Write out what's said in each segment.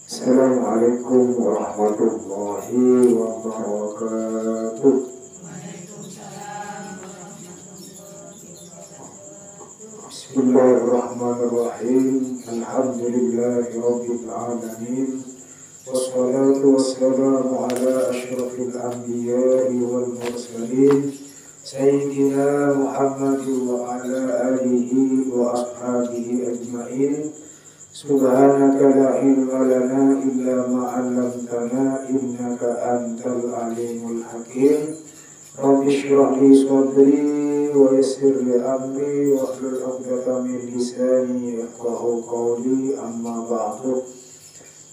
Assalamualaikum warahmatullahi wabarakatuh. Bismillahirrahmanirrahim. Alhamdulillahi rabbil alamin. Wassalatu wassalamu ala asyrafil anbiya'i wal mursalin Sayyidina Muhammadin wa ala alihi wa ashabihi ajma'in. Subhanaka la ilma lana illa ma 'allamtana innaka antal alimul hakim. Rabbi shrah li sadri wa yassir li amri wa hlul 'uqdatam min lisani yafqahu qawli, amma ba'du.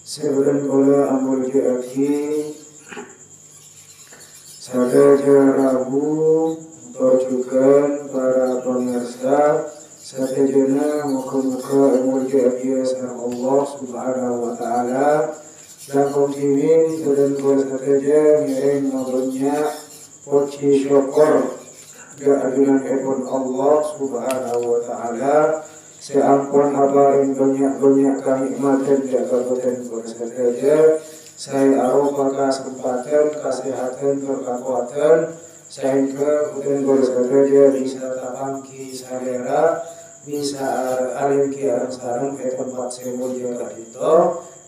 Sebenarnya kala amul ja'aki Sadaja Rabu Tojukan para pemirsa Sadajana muka-muka amul ja'aki Allah subhanahu wa ta'ala dan kontimin dan kala sadaja ngiring mabrurnya puji syukur kehadiran Allah subhanahu wa ta'ala. Seampun habarin banyak-banyak kenikmatan dan kabupaten kuasa saja. Saya arupa kesempatan, kesehatan, kekuatan sehingga kuasa saja bisa tapangki salera, bisa alimki sarang ke tempat semulia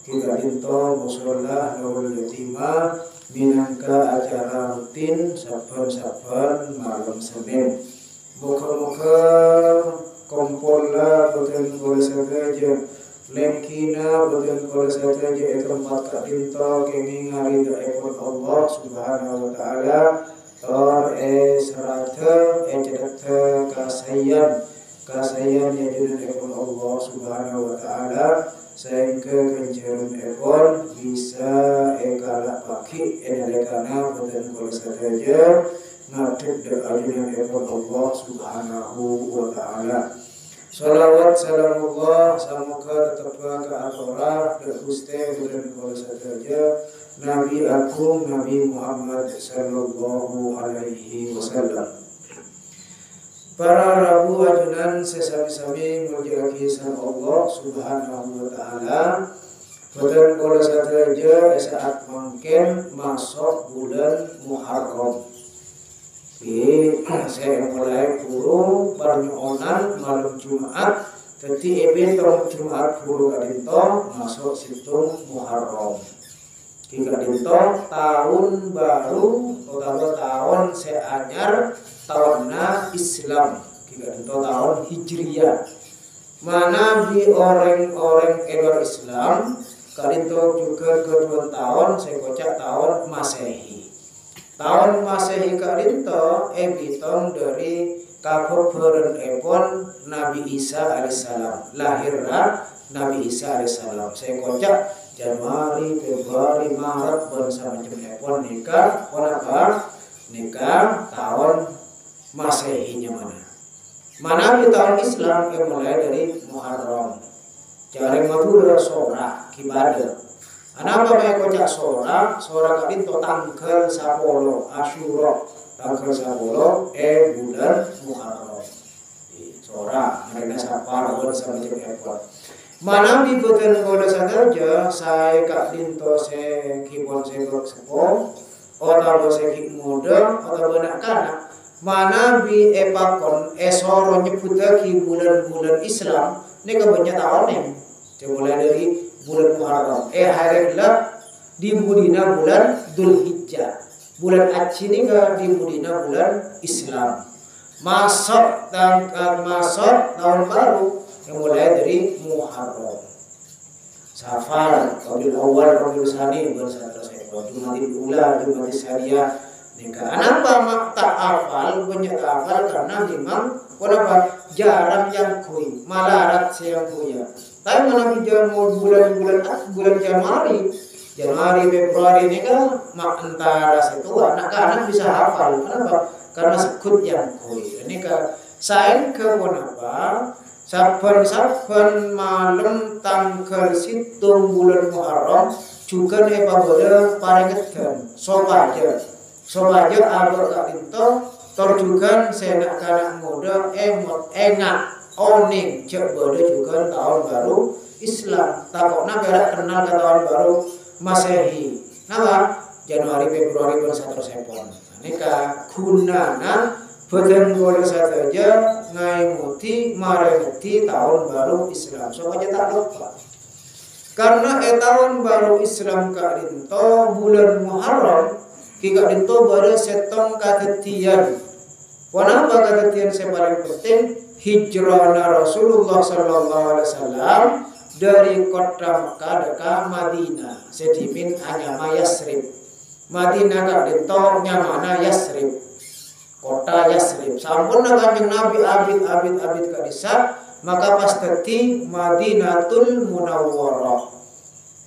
kita dinto musola nurul yatimah minangka acara rutin saban-saban malam Senin. Muka-muka kompola bagian kuasa saja, lengkina bagian kuasa saja tempat kak dinto kini ngari daipun Allah subhanahu wa ta'ala tor serata cedekta kasayan ya daipun Allah subhanahu wa ta'ala sehingga kenjaran ekor bisa kalak paki enalekana bagian kuasa saja ngadep dengan ekor Allah subhanahu wa ta'ala. Salawat salamullah semoga tetap ke akhirah dan gusti dan kuasa saja Nabi Agung Nabi Muhammad sallallahu alaihi wasallam. Para rabu ajunan sesami-sami menjadi kisah Allah subhanahu wa ta'ala. Badan kuasa saja saat mungkin masuk bulan Muharram. Saya mulai buru pernyonan malam Jumat. Jadi event Jumat buru kadinto masuk situng Muharram. Kadinto tahun baru atau tahun seanyar tahunna Islam. Kadinto tahun Hijriyah. Mana di orang-orang edor Islam kadinto juga kedua tahun saya kocak tahun Masehi. Tahun Masehi kadinto ebiton dari kabupaten epon Nabi Isa alaihissalam. Lahirlah Nabi Isa alaihissalam. Saya kocak Januari, Februari, Maret bersama macam epon nikah. Kenapa? Nikah tahun Masehinya mana? Mana di tahun Islam yang mulai dari Muharram. Jari madura sora kibadah. Anapa bae kocak sora kadinto tanggal 10 Asyura tanggal 10 bulan Muharram. Sora mereka sapar bersama macam epon. Mana di bagian kuasa saja saya kak dinto se kibon se sepo atau se kik muda atau benak kanak. Mana bi epakon esoro nyebut lagi bulan-bulan Islam ini kebanyakan tahunnya. Mulai dari bulan Muharram. Harilah di budina bulan Dzulhijjah. Bulan Haji ini di budina bulan Islam. Masuk tahun baru yang mulai dari Muharram. Safar, Rabiul Awal, Rabiul Tsani, bersama saya. Jumatil Ula, Jumatil Saniyah. Nikah. Kenapa tak hafal? Banyak hafal karena memang kenapa jarang yang kui, malarat yang punya. Tapi mana bicara mau bulan Januari, Februari ini kan antara situ anak-anak bisa hafal. Kenapa? Karena sekut yang kui. Ini kan saya ke kenapa? Saben malam tanggal situng bulan Muharram juga daripada paringetkan sopaja abad kadinto torjukan senak kanak muda emot enak oning cek bodoh juga tahun baru Islam. Takokna berak kenal ke tahun baru Masehi. Napa? Januari Februari pun satu sepon. Nika gunana boten boleh saja ngaimuti marengeti tahun baru Islam. Supaya tak lupa. Karena tahun baru Islam kadinto bulan Muharram kika dinto baru setong katetian. Kenapa katetian yang paling penting? Hijrahna Rasulullah sallallahu alaihi wasallam dari kota Mekah ke Madinah. Sedimin anyama Yasrib. Madinah kadinto nyamana Yasrib. Kota Yasrib. Sampun Kanjeng Nabi abid kadisa, maka pas teti Madinatul Munawwarah.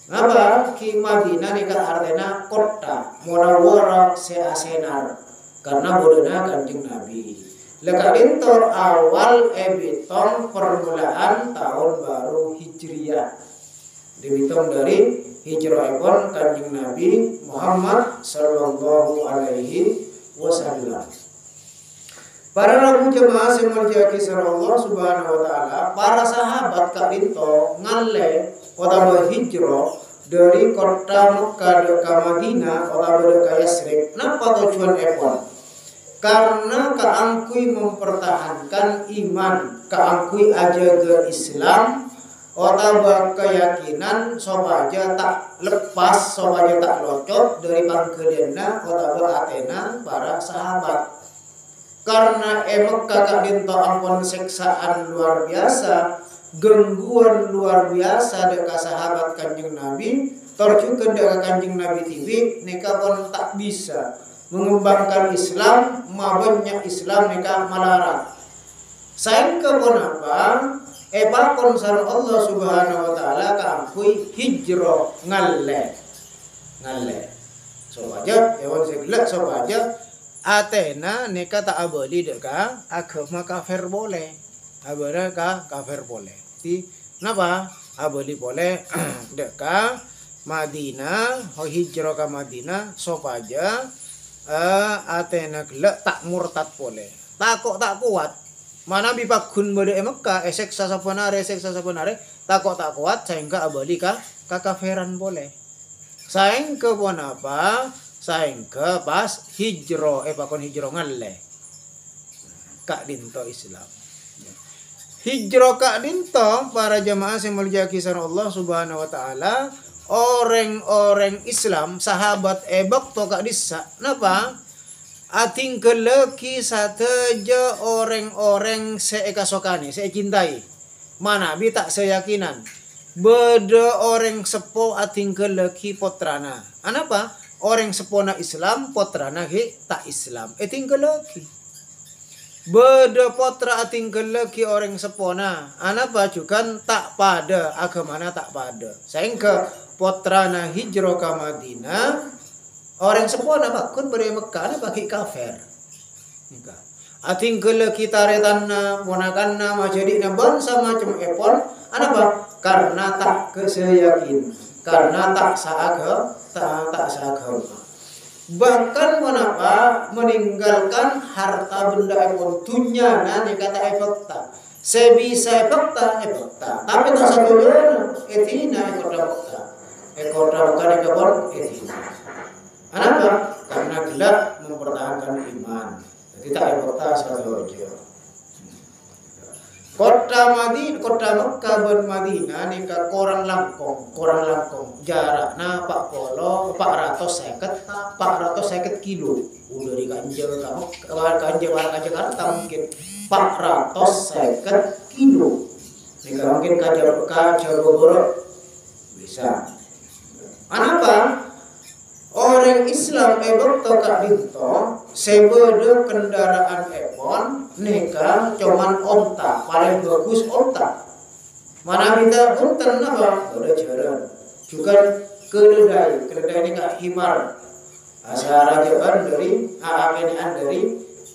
Apa? Ki Madinah nika artena kota, Munawwarah seasenar. Karena bodona Kanjeng Nabi. Lekadintor awal ebitom permulaan tahun baru Hijriyah. Dihitung dari hijrahipun Kanjeng Nabi Muhammad sallallahu alaihi wasallam. Para rabu jemaah semuanya kisah Allah subhanahu wa ta'ala, para sahabat kadinto ngalle kota berhijrah dari kota Mekah ke Madinah, kota ke Yasrib. Napa tujuan epon? Karena keangkui mempertahankan iman, keangkui aja ke Islam, kota keyakinan sobaja tak lepas, sobaja tak locot dari pangkeliana kota Athena para sahabat. Karena Mekah dinto ampun seksaan luar biasa, gangguan luar biasa dekat sahabat Kanjeng Nabi, terjukan dekat Kanjeng Nabi TV, nika pun tak bisa mengembangkan Islam, banyak Islam nika malarang. Sayang kebon apa? Pakon sareng Allah subhanahu wa ta'ala kaangkui hijrah ngalle. Sobaja, ewan segelak sobaja Athena nika tak abali deka agama kafir boleh. Abara ka kafir boleh. Di napa? Abali boleh deka Madinah, hijrah ke Madinah sobaja Athena gelak tak murtad boleh. Takok tak kuat. Mana bipagun bade Mekah seksa saponare takok tak kuat sehingga abali ka kakafiran boleh. Sehingga pun apa? Sehingga pas hijrah pakon hijrah ngalle. Kak dinto Islam. Hijrah kak dinto para jamaah yang mulia kisah Allah subhanahu wa ta'ala, orang-orang Islam sahabat ebak to kak disa. Napa? Ating keleki sateja orang-orang seekasokani, secintai. Mana bi tak seyakinan. Beda orang sepo ating keleki potrana. Anapa? Orang sepona Islam potrana he tak Islam. Ating keleki. Beda potra ating keleki orang sepona. Anapa juga tak pada agamana tak pada. Sehingga potrana hijrah ke Madinah. Orang sepona bakun beri Mekah bagi kafir. Ating kele kita retanna ponakanna majadina bangsa macam epon. Anapa? Karena tak keseyakin. Karena tak saagam, tak saagam. Bahkan menapa meninggalkan harta benda epon tunyana ni kata efekta. Sebisa efekta. Tapi tak satunya etina ekor bukan ekor etina. Kenapa? Karena gelap mempertahankan iman. Jadi tak ekota satu aja. Kota Mekah dan Madinah nika korang langkong. Jaraknya 450 kilo. Udah di Kanjeng Jakarta mungkin 450 kilo. Nika mungkin kajar Bogor bisa. Kenapa? Orang Islam ebok kak dinto sebeda kendaraan epon neka cuman onta paling bagus onta. Mana kita punten apa? Udah jalan. Juga keledai ini kak himar. Asal rajaan dari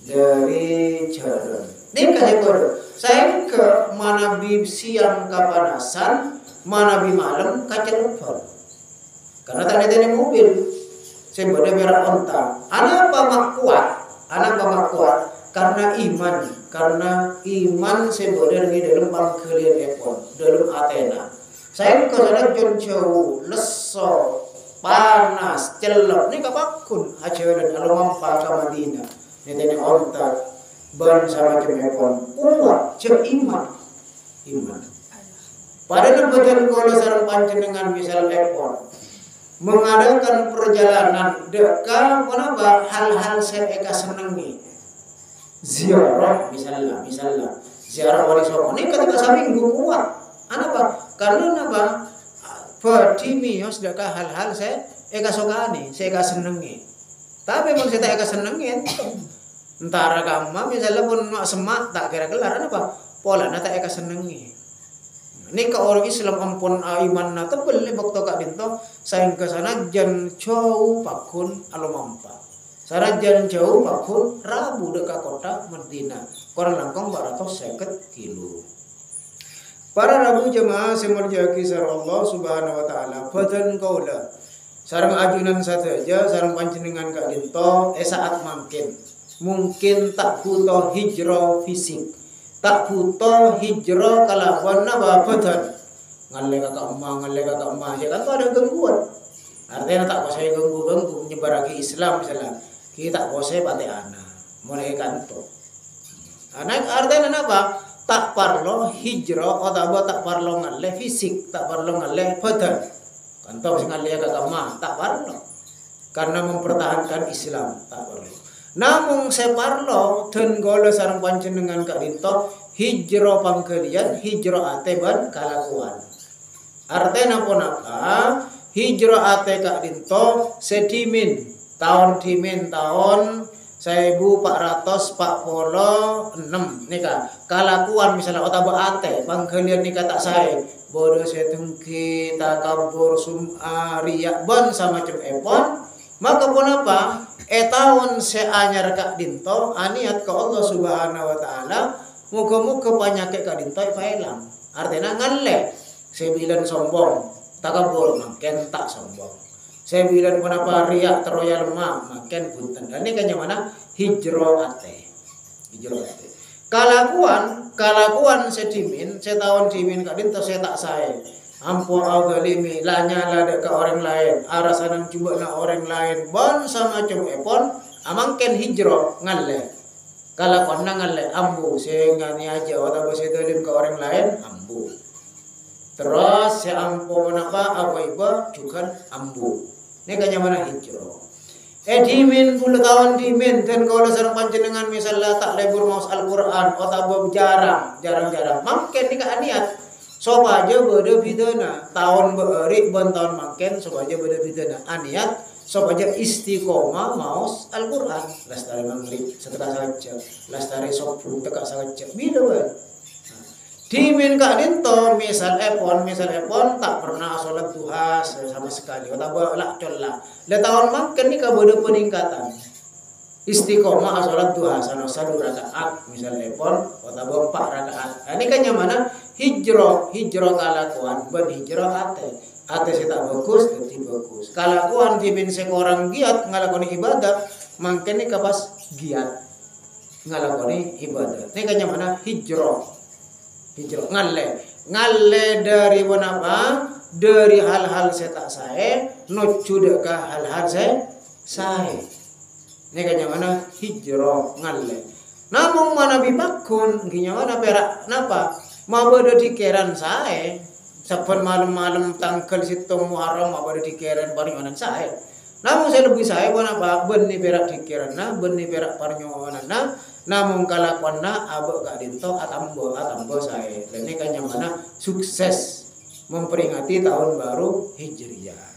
jalan. Neka jepor. Saya ke mana bi siang kapanasan, mana bi malam kacelepon. Karena tadi mobil. Sebeda merah onta. Anak mak kuat. Karena iman sebeda di dalam pangkelian epon, dalam Athena. Saya ko sana jon jauh leso panas celok ni kapakun ajaran alomampa ka Madinah ni tene onta ban sama jemepon kuat cek iman. Padahal betul kalau sarang panjenengan misal epon mengadakan perjalanan dekat kenapa hal-hal saya eka senengi ziarah misalnya ziarah wali songo ini ketika saminggu kuat apa karena apa petimios dekat hal-hal saya eka sokani saya eka senengi tapi mau saya eka senengi entar agama misalnya pun semak tak kira kelar apa pola nata eka senengi ini ke orang Islam ampun iman na tebel ni bakto kak dinto sayang ke sana jan jauh pakun alomampa sana jan jauh pakun Rabu dekat kota Madinah korang langkong 250 kilo. Para Rabu jemaah semurja kisah Allah Subhanahu Wa Taala badan kaulah sarang ajunan saja sarang panjenengan kak dinto saat mungkin tak butuh hijrah fisik tak butuh hijrah kalawan napa badan ngalle kakak emak ya kan tuh ada gangguan artinya tak kosai ganggu menyebar lagi Islam misalnya kita tak kosai pate ana mulai kanto anak artinya napa tak parlo hijrah atau tak parlo ngalle fisik tak parlo ngalle badan kanto ngalle kakak emak tak parlo karena mempertahankan Islam tak parlo. Namun separlo dan golo sarang panjenengan kak dinto hijrah pangkalian hijrah ate ban kalakuan. Artinya napa hijrah ate kak dinto sedimin tahun 1446 nika kalakuan misalnya otaba ate pangkalian nika tak saya bodoh setengki takabur sum'a riya ban sama macam epon maka pun apa tahun seanyar kak dinto aniat ke Allah Subhanahu Wa Taala muka-muka penyakit kak dinto ilang artinya ngalle sebilan sombong takabur makin tak sombong sebilan kenapa riak teroya lemah makin punten dan ini kan yang mana hijrah ate kalakuan sedimin setahun dimin kak dinto saya tak saya ampun agalimi lanya lada ke orang lain arasanan coba na orang lain bon sama coba epon amangken hijrah ngalle kalau kona ngalle ambu sehingga ni aja atau saya dolim ke orang lain ambu terus saya ampun apa iba juga ambu ini kanya mana hijrah dimin 10 tahun dimin dan kalau sarang panjenengan misalnya tak lebur maus Al-Quran atau jarang mungkin ni ka niat sob aja beda bidana tahun berik ban tahun makin sob aja beda bidana aniat sob aja istiqomah maus Al-Quran lestari maghrib setelah saja lestari sobu tekak saja beda ban dimin kak dinto misal epon tak pernah sholat duha sama sekali atau lak colah le tahun makin nih beda peningkatan istiqomah sholat duha sana 1 rakaat misal epon atau 4 rakaat ini kan yang mana hijrah kalakuan ben hijrah ate sita bagus dadi bagus kalakuan dimin seorang giat ngalakoni ibadah mangkene kapas giat ngalakoni ibadah ini kan mana hijrah ngalle dari apa dari hal-hal saya tak saya nuju ke hal-hal saya ini kan mana hijrah ngalle namun mana bipakun ginya mana perak napa mau ada dikeran saya saban malam-malam tanggal situng Muharram mau ada dikeran paringonan saya namun saya lebih saya apa benih perak dikeran benih perak paringonan namun kalakuan abak gak dinto atambo saya dan ini kan yang mana sukses memperingati tahun baru Hijriyah.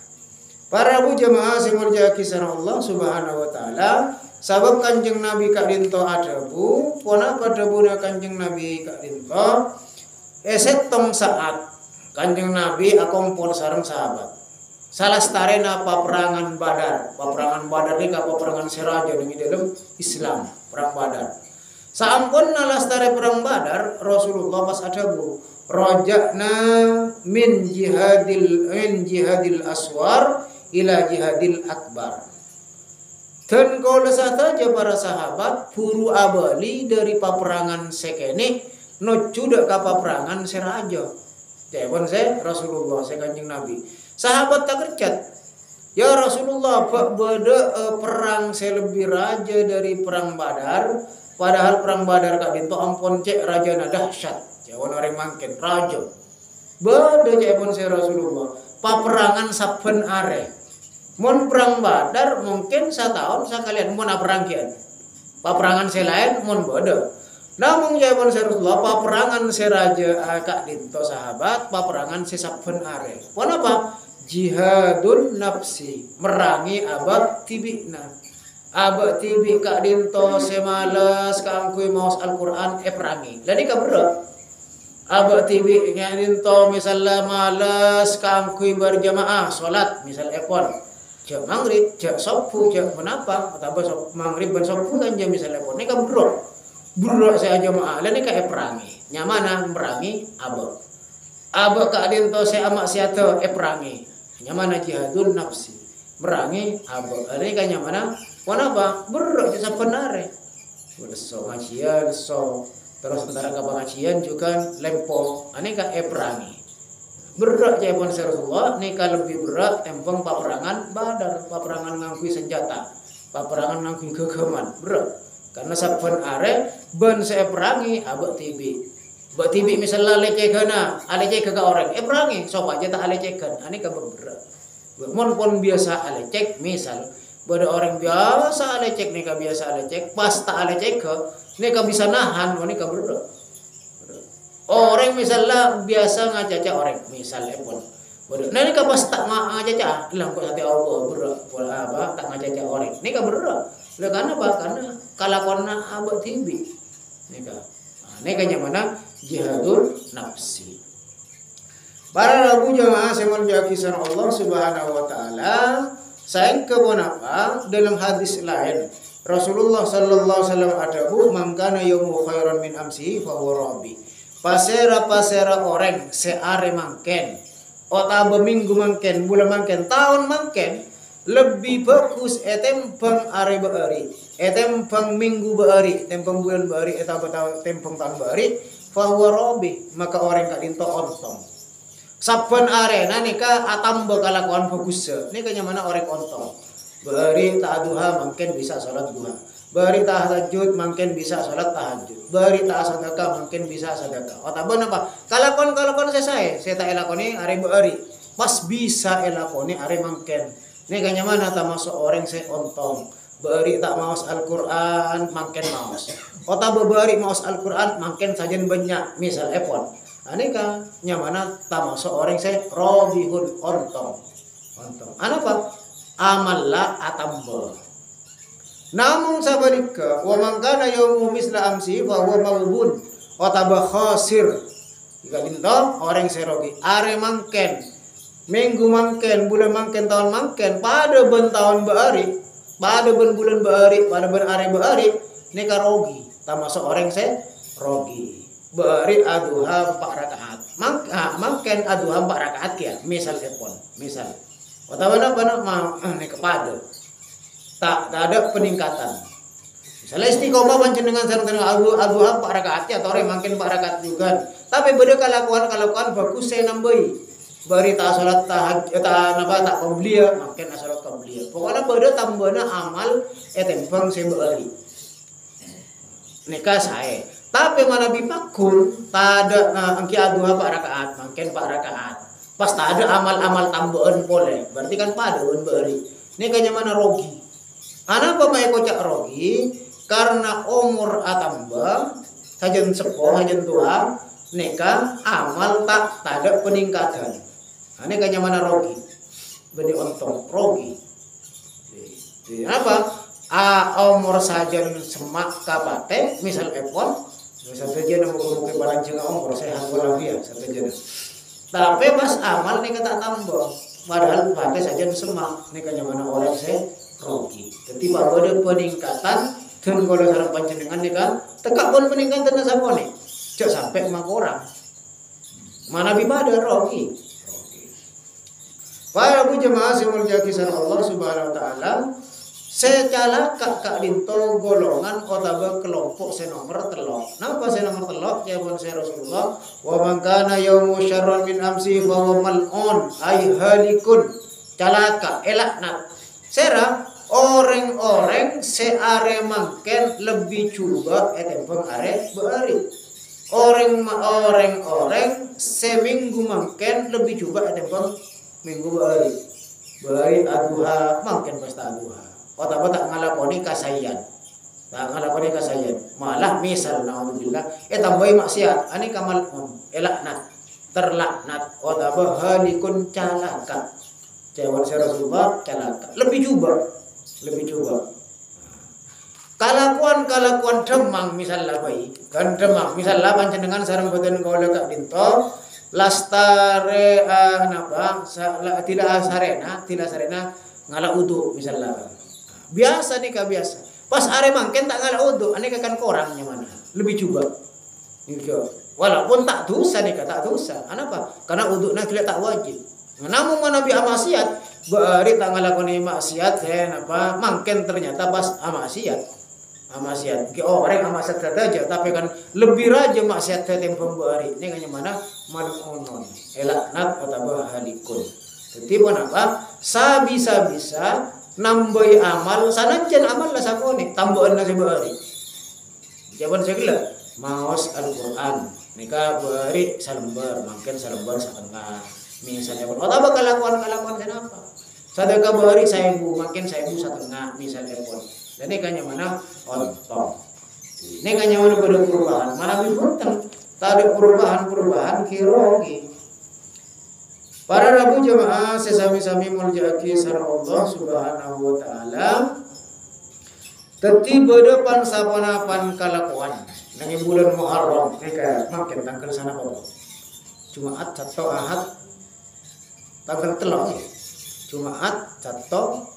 Para bu jemaah semurja kisah Allah Subhanahu Wa Taala sabab kanjeng Nabi kak dinto ada bu pona pada budak kanjeng Nabi kak dinto esetong saat kanjeng Nabi akumpul sareng sahabat salah starena peperangan Badar ini peperangan seraja di dalam Islam perang Badar sampun nalastare perang Badar Rasulullah pas ada bu rojakna min jihadil aswar ila jihadil akbar dan kalau saja para sahabat buru abali dari peperangan sekene nuju dek ka peperangan seraja Jepun saya Rasulullah saya Kanjeng Nabi. Sahabat tak kerjat. Ya Rasulullah, beda perang saya lebih raja dari perang Badar. Padahal perang Badar kak dinto ampun cek raja dahsyat. Jepun orang mangken raja. Beda Jepun saya Rasulullah. Paperangan saben are. Mun perang Badar mungkin setahun sekalian mun perang kian. Paperangan saya lain mun beda. Namun Jepun saya Rasulullah paperangan saya raja kak dinto sahabat. Paperangan saya saben are. Kenapa? Jihadun nafsi, merangi abad tibikna. Abad tibik kak dinto semalas kangkui maus Al-Quran perangi. Jadi kabera. Abad tibik kak dinto misalnya malas kangkui berjamaah salat misal epon. Jak maghrib, jak subuh, jak menapa atau maghrib dan subuh kan jam misal epon. Ini kabera. Bro saya jamaah. Lalu kak perangi. Nyamana merangi abad. Abad kak dinto saya amak siata perangi. Nyamana jihadun nafsi merangi abad ini kan nyamana kenapa berat jasa penare so ngajian so terus antara ke pengajian juga lempo ini kan perangi berat jepun Rasulullah ini kan lebih berat tempeng paperangan Badar paperangan ngangkui senjata paperangan ngangkui gegeman berat karena saben are ben saya perangi abad tibi Bak tibi misalnya lecehana, aleceh ke orang, perangi, sopa aja tak alecehkan, ini kabar berat. Mon pun biasa alecek, misal, pada orang biasa alecek, nika biasa alecek, pas tak alecek ke, nika bisa nahan, ini kabar berat. Orang misalnya biasa ngacaca orang, misalnya pun, nah nika pas tak ngacaca, hilang kok hati Allah berat, pola apa, tak ngacaca orang, nika berat. Karena apa? Karena kalakona abad tibi, nika. Nika nyamana jihadul nafsi. Para rabu jamaah semal jakisan Allah Subhanahu wa taala, sayang kebon apa dalam hadis lain. Rasulullah sallallahu alaihi wasallam adabu mangkana yaumu khairan min amsi fa huwa rabbi. Pasera orang seare mangken. Ota minggu mangken, bulan mangken, tahun mangken lebih bagus etempeng are beari. Etempeng minggu beari, tempeng bulan beari, tempeng tahun beari. Fahuwa robi maka orang kak dinto ontong saben arena nika atamba kalakuan bagus nika nyamana orang ontong bari ta'duha mungkin bisa salat duha bari tahajud mungkin bisa salat tahajud bari ta sedekah mungkin bisa sedekah otaban apa kalakuan saya tak elakoni are bari pas bisa elakoni are mungkin nika nyamana ta masuk orang saya ontong bari tak maos Al-Quran makin maos Kota bebari maus Al-Quran makin sajen banyak misal epon. Ini kan nyamana tamasuk orang saya robihun ontong. Apa? Amalla atamba. Namun sabarika wa mangkana yaumu misla amsi fa huwa maghbun wa tabakhasir. Jika dinto orang saya rogi are mangken minggu mangken bulan mangken tahun mangken pada ben tahun beari pada ben bulan beari pada ben are beari nika rogi. Termasuk orang saya rogi beri aduha 4 rakaat mungkin aduha 4 rakaat ya misal epon misal otawana ini kepada tak ada peningkatan misalnya istiqomah panjenengan sareng aduha 4 rakaat ya atau orang makin 4 rakaat juga tapi beda kalakuan bagus saya nambahi beri tak salat tahajud tak qabliyah makin salat qabliyah pokoknya beda tambahna amal etempang saya beri nikah saya tapi mana bipakul tak ada angki aduha 4 rakaat makin 4 rakaat pas tak ada amal-amal tambahan boleh berarti kan pada beri nikahnya mana rogi anak pemain kocak rogi karena umur atamba sajen sepuh sajen tua nikah amal tak ada peningkatan nikahnya mana rogi beni ontong rogi apa umur sajen semak kapate misal epon misal saja nama mungkin barang jengah umur saya hanggulah dia satu jenis tapi pas amal nih kata tambah padahal pate sajen semak nih kanya mana orang saya rogi ketika ada peningkatan dan kalau sarang panjenengan nih kan tekak pun peningkatan sama nih cok sampai mak orang mana bibada rogi para jemaah semul jakisan Allah Subhanahu wa taala Secala kak dinto golongan otaba kelompok senomor telok. Napa senomor telok? Jawab saya Rasulullah. Wa man kana yaumu syarran min amsi fa huwa mal'un ay halikun. Calaka elakna. Sera orang-orang seare mangken lebih coba etempeng are beari. Orang-orang seminggu mangken lebih coba etempeng minggu beari. Beari aduha mangken pesta aduha. Otaba tak ngalakoni kasayan. Tak ngalakoni kasayan. Malah misal naudzubillah tambai maksiat ani kamal elaknat terlaknat otaba halikun calaka. Jawab Rasulullah calaka. Lebih coba. Kalakuan demang misal labai. Kan demang misal lah panjenengan sareng boten kawula kak dinto lastare napa tidak sarena ngala udu misal lah. Biasa nih kak biasa. Pas are mangken tak ngala udu, ane kan korangnya mana? Lebih coba. Walaupun tak dosa nih kak tak dosa. Kenapa? Karena udu nak tak wajib. Namun mana bi amaksiat, bari tak ngalakoni maksiat, napa? Mangken ternyata pas amaksiat. Orang amaksiat saja, tapi kan lebih raja maksiat tempo bari. Ini kan mana? Mal'unun. Elaknat atau halikun. Jadi apa? Bisa nambai amal sanajan amal lah sakone tambahan nasi bari. Jawaban saya kira maos Al-Qur'an nika bari salembar mungkin salembar setengah misalnya apa kalakuan kenapa sadaka bari 1000 makin 1000 setengah misalnya pun dan ini kanya mana ontong ini kanya mana perubahan mana bintang tak ada perubahan kirogi. Para Rabu jemaah sesami-sami muljaki sareng Allah Subhanahu wa taala. Teti bedepan sapanapan kalakuan nang bulan Muharram nika makin tanggal sana apa? Jumaat atau Ahad tanggal telok. Jumaat atau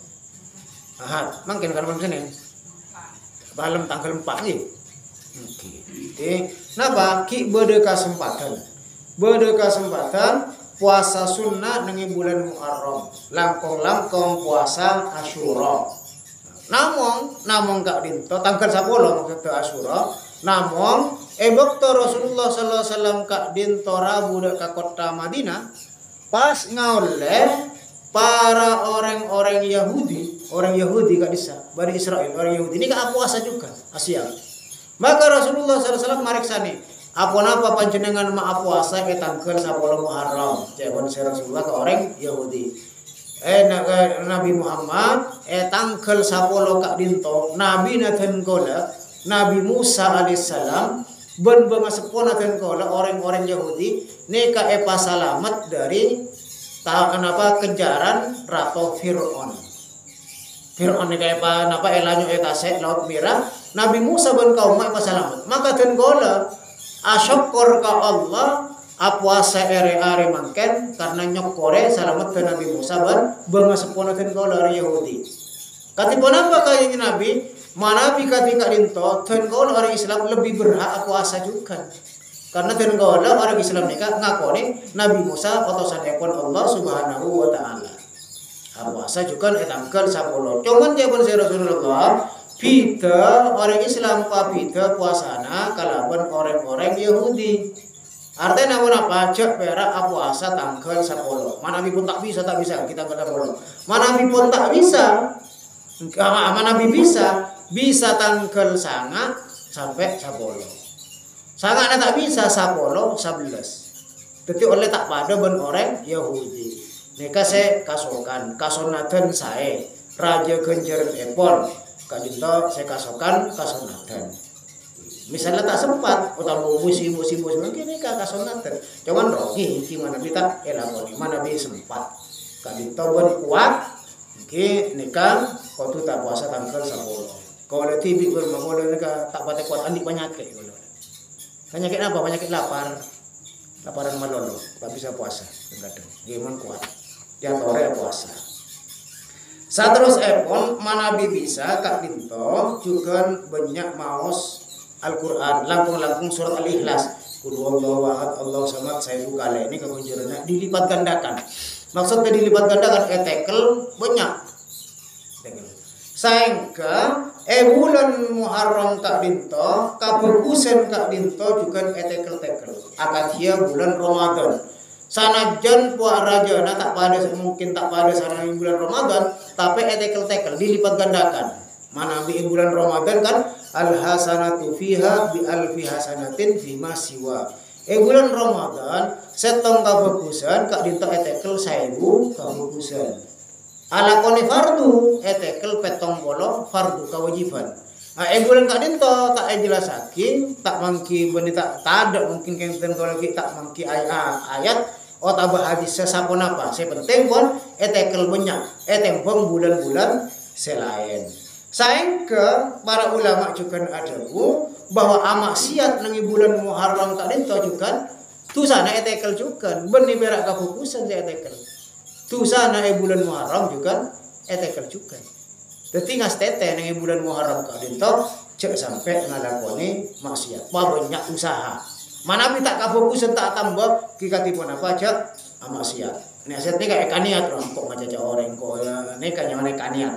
Ahad makin kan Senin. Malam tanggal 4 nggih. Oke. Napa ki bede kesempatan puasa sunnah nengi bulan Muharram langkong puasa Asyura namun gak dinto tanggal 10 maksudnya Asyura namun waktu Rasulullah sallallahu alaihi wasallam kak dinto Rabu ke kota Madinah pas ngauleh para orang Yahudi gak bisa Bani Israel orang Yahudi ini gak puasa juga Asia maka Rasulullah sallallahu alaihi wasallam mariksani apa panjenengan maaf puasa ke tanggal 10 Muharram. Jawab Rasulullah ke orang Yahudi. Nabi Muhammad tanggal 10 kak dinto Nabi naten kola Nabi Musa alaihissalam ben bangasepon naten kola orang-orang Yahudi neka pasalamat dari kejaran Ratu Fir'aun. Fir'aun neka napa elanyo etase laut merah Nabi Musa ben kaum pasalamat. Maka ten kola asyukur ka Allah apuasa are mangken karena nyokore salamet ke Nabi Musa ban bangaseponakeun ka orang Yahudi. Katipun apa kaya Nabi? Manabi katika dinto ten orang Islam lebih berhak puasa juga. Karena ten orang Islam nika ngakone Nabi Musa utusan Allah Subhanahu wa taala. Puasa juga tanggal 10. Cuman jawaban saya Rasulullah bida orang Islam bida puasana kalaban orang-orang Yahudi. Artinya namun apa aja perak puasa tanggal 10. Manabi pun tak bisa kita kata 10. Manabi pun tak bisa. Manabi bisa tanggal sangat sampai 10. Sangat tak bisa 10 11. Jadi oleh tak pada ben orang Yahudi. Nika saya kasonaten saya raja genjer epon kadinto saya kasonaten. Misalnya tak sempat utang musim mungkin ini kasonaten. Cuman rogi gimana kita elakoni mana bi sempat. Kadinto ben kuat mungkin nika kudu tak puasa tanggal 10. Kalau TV bermangol nika tak pate kuat andi penyakit ngono. Penyakit apa? Penyakit laparan malolo, tak bisa puasa kadang. Gimana kuat? Dia tore puasa. Saterus epon manabi bisa kak dinto juga banyak maos Al-Qur'an langkung surat Al-Ikhlas. Qul huwallahu ahad Allahu samad saya buka ini kekunjurannya dilipat gandakan. Maksudnya dilipat gandakan tekel banyak. Sehingga bulan Muharram kak dinto kabagusan kak dinto juga etekel-tekel akad dia bulan Ramadan. Sanajan puak raja tak pada mungkin tak pada sana bulan Ramadan tapi etekel-tekel dilipat gandakan. Mana di bulan Ramadan kan al hasanatu fiha bi alfi hasanatin fima siwa. Bulan Ramadan setong kabagusan kak dinto etekel 1000 kabagusan. Ala kone fardu etekel petong bolo fardu kewajiban. Bulan kak dinto tak jelasakin tak mangki benih tak ada mungkin kenten kalau tak mangki ayat tabah hadis sesapon apa. Saya penting pun etekel banyak etempong bulan-bulan selain. Sayang ke para ulama juga ada bahwa amaksiat nengi bulan Muharram kak dinto juga tu sana etekel juga benih berak kabukusan saya etekel. Tu sana bulan Muharram juga etekel juga. Dadi ngastete nang bulan Muharram ka dinto cek sampai ngalakoni maksiat. Banyak usaha. Mana tak kafokusan tak tambah kikatipun apa aja maksiat. Nek aset kayak kaniat kok ngajaja orang kok nek kanyane kaniat.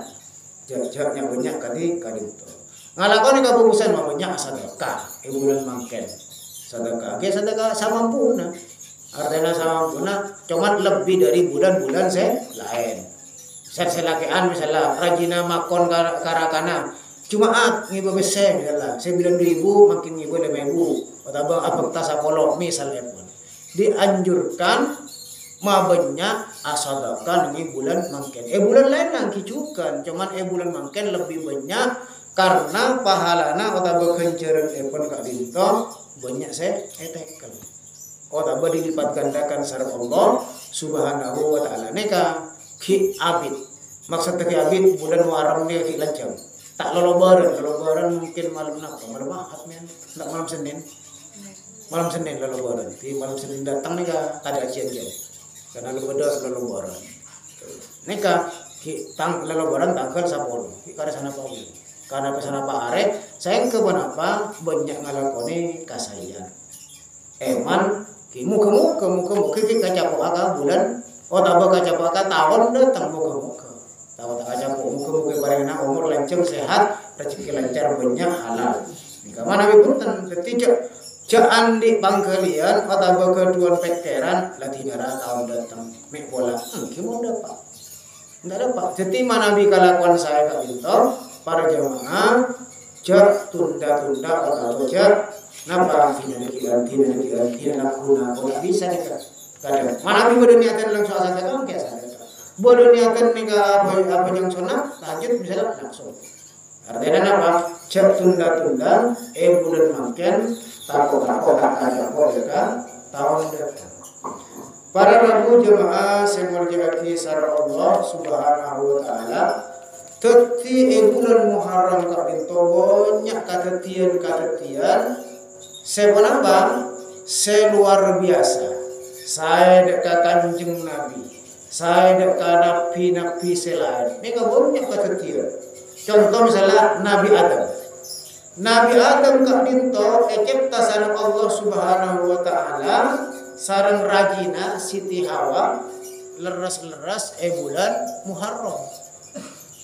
Jak nya banyak kali ka dinto. Ngalakoni kafokusan banyak sedekah bulan mangken. Sedekah ge sedekah samampuna. Artinya sama puna cuman lebih dari bulan-bulan lain. Selakean misalnya rajina makon karakana Jumaat ngibu bese misalnya 9.000 makin ngibu 5.000 atau apa tasa polo misalnya pun dianjurkan mabenya asadaqan ngi bulan mangken. Bulan lain nangki juga cuman bulan mangken lebih banyak karena pahalana atau kenceran pun kak dinto banyak etekel. Tak dilipat gandakan sareng Allah Subhanahu wa taala. Neka ki abid. Maksud ki abid bulan Muharram dia ki lancam. Tak lolobaran mungkin malam malam Ahad men. Tak malam Senin. Malam Senin lolobaran. Di malam Senin datang neka kada acian jam. Karena lolobaran. Neka ki lolobaran tanggal 10. Ki kada sana Pak. Karena pesana Pak Are, sayang ke apa banyak ngalakoni kasayan. Eman muka kita capok agak bulan tambah kacapok agak tahun datang muka tahu tak kacapok muka barangnya umur lancar sehat rezeki lancar banyak halal jika mana punten ketika jangan di pangkalian tambah keduan pekeran latih darah tahun datang mek bola gimana dapat enggak dapat jadi mana bi kalakuan saya kak Bintor para jamaah tunda atau napa tidak nakuna kok bisa dekat kadang mana bodoh niatan langsung asal kamu kayak sadar bodoh niatan mega apa yang sunat lanjut bisa langsung artinya apa tunda bulan mangken takut ada tahun depan para rabu jemaah semurjaki sarah Allah Subhanahu wa taala teti bulan Muharram kak dinto banyak katetian sebenarnya luar biasa. Saya dekat kanjeng Nabi, saya dekat nabi selain. Ini banyak kata contoh misalnya Nabi Adam kak dinto cipta sareng Allah Subhanahu wa taala sareng rajina Siti Hawa leres bulan Muharram.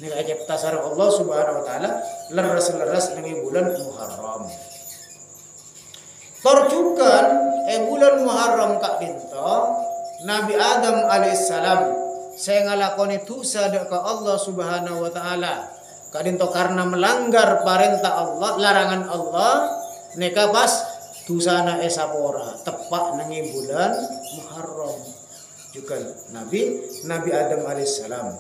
Ini cipta sareng Allah Subhanahu wa taala leres bulan Muharram. Torjukan bulan Muharram kak dinto Nabi Adam alaihissalam saya ngalakoni dosa ke Allah Subhanahu wa taala kak dinto karena melanggar perintah Allah larangan Allah neka pas dosana esapora tepak nangi bulan Muharram juga Nabi Adam alaihissalam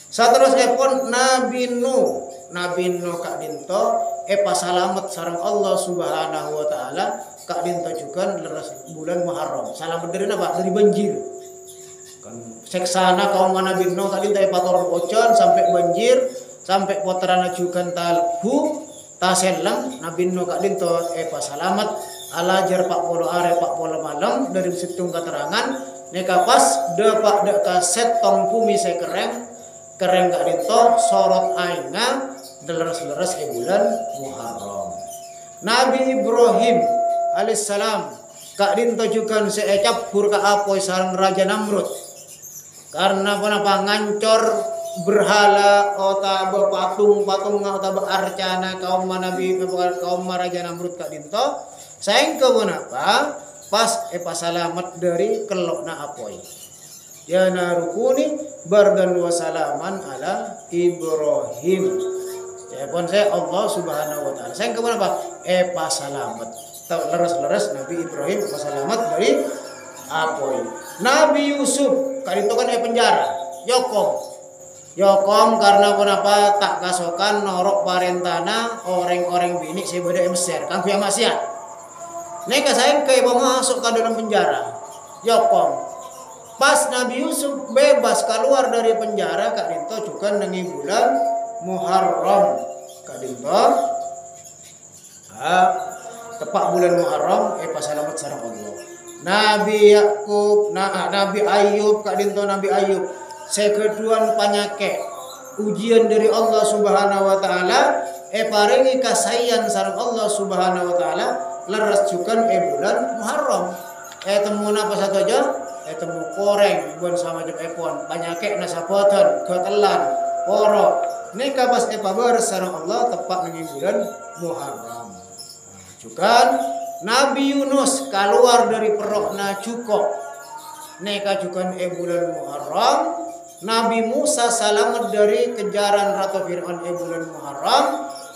saterusnya pun Nabi Nuh kak dinto pasalamet sareng Allah Subhanahu wa taala kak dinto juga leres bulan Muharram. Salah dari apa? Dari banjir. Kan seksana kaum Nabi Nuh kak dinto pator ocan sampai banjir sampai poterana juga talbu taselang Nabi Nuh kak dinto pasalamet alajar 40 are 40 malam dari situng keterangan neka pas depak deka setong bumi kereng kak dinto sorot aina leres bulan Muharram. Nabi Ibrahim alaihissalam kak dinto juga seecap pur ka apoy sareng Raja Namrud karena ngancor berhala ota patung-patung ota arcana kaum nabi kaum raja Namrud kak dinto saeng ke apa pas selamat dari kelokna apoi ya narukuni bardan wa salaman ala Ibrahim ya pun saya Allah subhanahu wa ta'ala saeng ke apa selamat leres-leres Nabi Ibrahim selamat dari apoi Nabi Yusuf kak dinto kan penjara Yokom karena kenapa tak kasokan norok parentana orang-orang bini sebeda Mesir kan pihak maksiat. Neka saya ke masuk ke dalam penjara. Yokom. Pas Nabi Yusuf bebas keluar dari penjara kak dinto juga nengi bulan Muharram kak dinto. Tepat bulan Muharram pas selamat sareng Allah. Nabi Yakub, Nabi Ayub kak dinto Nabi Ayub. Sekeduan penyakit ujian dari Allah subhanahu wa ta'ala paringi kasayan sareng Allah subhanahu wa ta'ala leres juga bulan Muharram temu apa satu aja temu koreng bukan sama jam epon penyakit nasapotan ketelan poro ini kapas pabar sareng Allah tepat di bulan Muharram juga Nabi Yunus keluar dari perokna cukup neka juga bulan Muharram Nabi Musa selamat dari kejaran Ratu Fir'aun bulan Muharram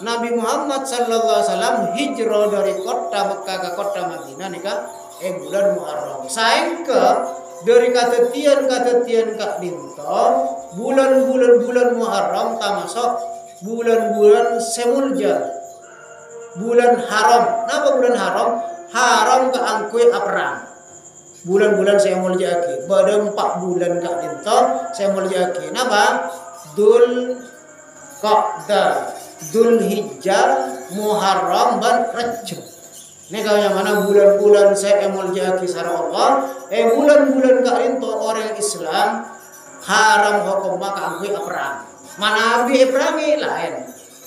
Nabi Muhammad sallallahu alaihi wasallam hijrah dari kota Mekah ke kota Madinah nika bulan Muharram saeng ke dari katetian kak dinto bulan Muharram termasuk bulan-bulan semulja bulan haram napa bulan haram haram ke angkui aprang bulan-bulan saya mulai aki pada 4 bulan kak dinto saya mulai aki napa Dzul Qa'dah Dzul Hijjah Muharram dan Rajab ini kalau yang mana bulan-bulan saya mulai aki sareng Allah bulan-bulan kak dinto orang Islam haram hukum maka angkui perang mana abi perangi lain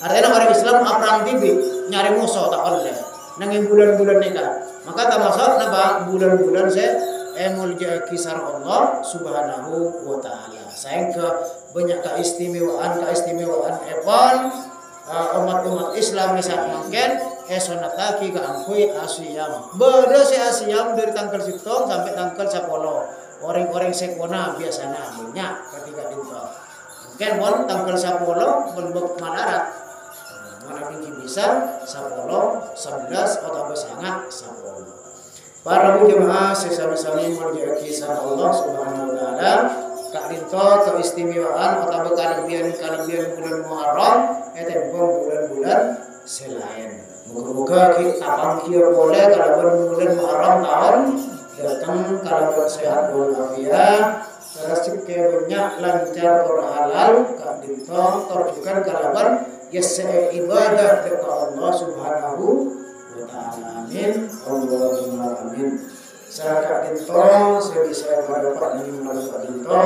artinya orang Islam perang tibi nyari musuh tak oleh nanging bulan-bulan nikah maka termasuk napa bulan-bulan saya mulja kisar Allah subhanahu wa ta'ala sayang ke banyak keistimewaan epon umat-umat Islam misal mungkin sonataki ke angkui asyam beda si asyam dari tanggal 10 sampai tanggal 10 orang-orang sekona biasanya banyak ketika dinto mungkin pun tanggal 10 pun manarat mana tinggi bisa 10, 11 atau sangat 10. Para jemaah sesami-sami mulya kisah Allah Subhanahu wa taala kak dinto keistimewaan atau kelebihan bulan Muharram eta bulan-bulan selain. Moga-moga kita pangkieu boleh kalau bulan Muharram tahun datang kalau sehat walafiat rezeki banyak lancar berhalal kak dinto terjukan kalaban yasa ibadah kepada Allah Subhanahu wa taala amin Allahumma amin saya kak dinto saya pada ini melalui kak dinto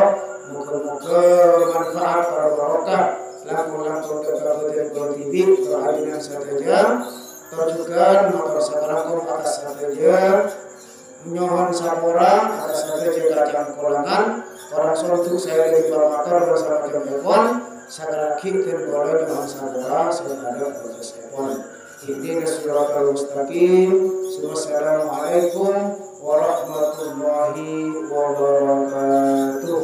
moga-moga manfaat para barokah laku-laku kekabutan TV berhadiran saja terjukan motor sakarakum atas saja menyohon sapora atas saja kacang kolangan orang sortuk saya dari motor bersama telepon sakaraki dan boleh dengan sapora saya ada proses telepon ini suratul mustaqim assalamualaikum warahmatullahi wabarakatuh.